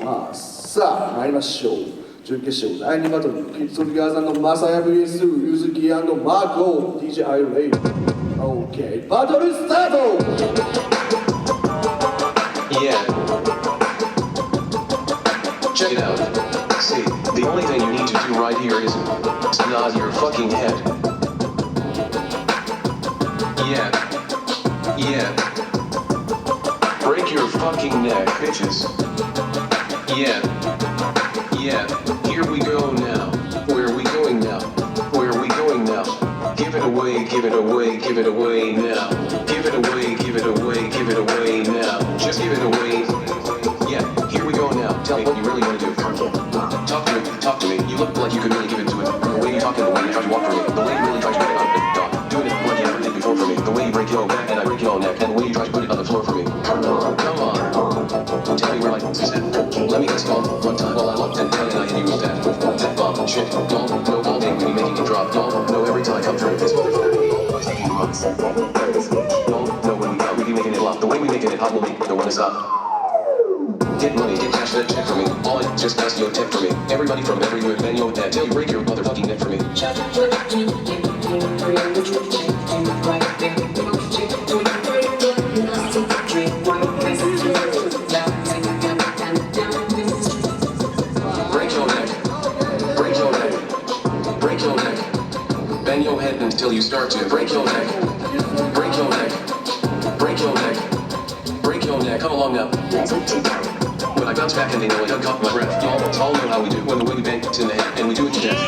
さあ参りましょう。準決勝第2バトル、キッズトリガーさんのマサヤ vs ユズキ&マーコ DJ アイレイ。 OK、 バトルスタート。 Yeah. Check it out. See, the only thing you need to do right here is nod your fucking head. Yeah. Yeah. Break your fucking neck, bitches. Yeah. Yeah. Here we go now. Where are we going now? Where are we going now? Give it away, give it away, give it away now. Give it away, give it away, give it away now. Just give it away. Yeah, here we go now. Tell me what you really want to do. Talk to me. You look like you could really give it to it. The way you talk and the way you try to walk for me. The way you really try to get it on the dog. Doing it like you never did before for me. The way you break your back and I break your neck. And the way you try to put it on the floor for me. Come on. Tell me where my is at. Let me get small one time while I locked and hit you with that. That bomb shit. Don't know all day when you making it drop. Don't know every time I come through this. Don't know when we be making it lock. The way we making it hot will make no one to stop. Get money, get cash, that check for me. All I just ask your tech for me. Everybody from everywhere, man, yo, dad, till you break your motherfucking neck for me. Break your neck, break your neck, break your neck. Bend your head until you start to break your neck, break your neck, break your neck, break your neck. Come along now. When I bounce back and they know I done caught my breath. Y'all know how we do when the way we bend in the head and we do it to death.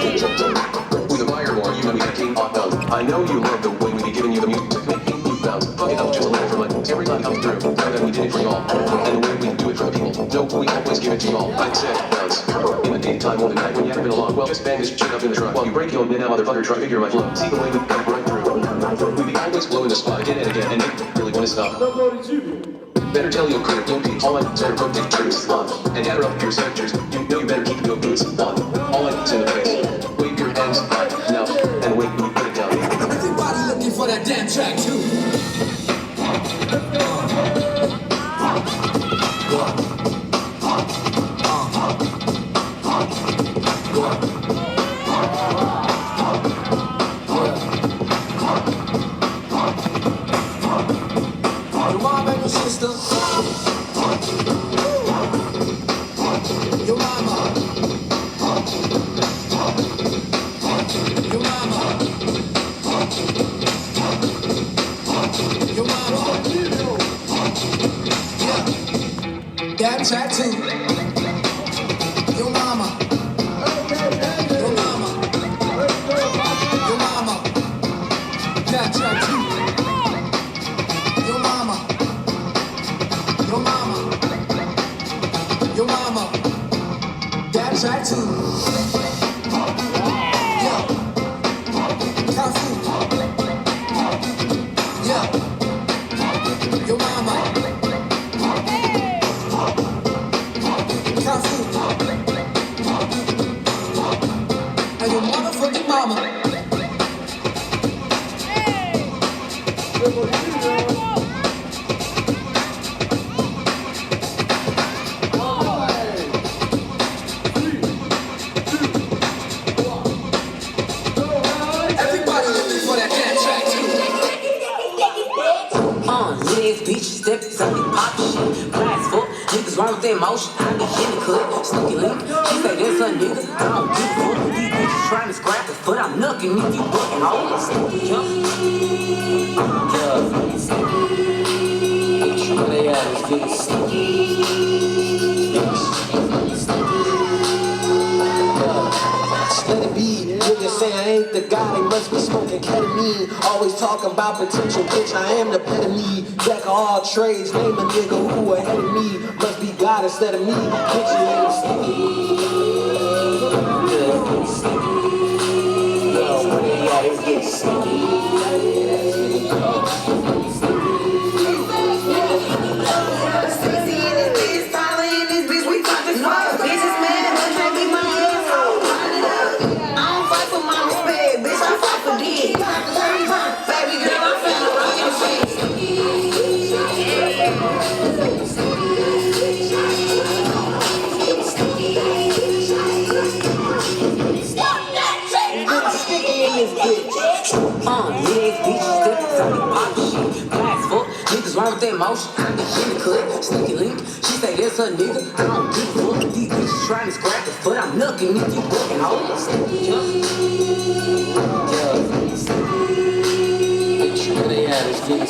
We the fire more, you know we got king hot down. I know you love the way we be giving you the music, making you bounce. Fuck it up just a little for like every time it comes through. Know that we did it for y'all, and the way we do it for the people. No, we always give it to y'all. I said bounce. In the daytime or the night when you haven't been along. Well, just bang this shit up in the truck while you break your now motherfucker try to figure my flow. See the way we come right through. We be always blowing the spot again and again, and you really wanna stop. Better tell your crew, don't be all I better put the truth on. And gather up your sectors, you know you better keep your boots on. All I in the face, wave your hands high now, and wait when you put it down. Everybody looking for that damn track too. Your mom and your sister. Your mama. Your mama. Your mama. Yeah. That tattoo. Your mama. Your mama. Your mama. That tattoo. Your mama. Your mama. Your mama. That tattoo. Yeah. Kung Fu. Yeah. Your mama. Kung Fu. And your motherfucking mama. Everybody looking for that damn track too. Legs, bitch, steps on the pop shit. Glass fuck, niggas wrong with that motion. I be in the cut, snooky link. She say that's a nigga. I don't give a fuck with these bitches trying to scrap the foot. I'm knucking if you fucking hoes. Yeah. Bitch, where they at? Let's get it. Let it be, niggas say I ain't the guy, they must be smoking ketamine. Always talking about potential, bitch, I am the epitome. Jack of all trades, name a nigga who ahead of me. Must be God instead of me, bitch, you ain't sticky. Yo, where they at, it's getting sticky. that motion, I be in the cut, sneaky link. She say that's her nigga, I don't give a fuck. These bitches trying to scrap the foot, I'm knucking if you fucking hoes. Where they at? It's getting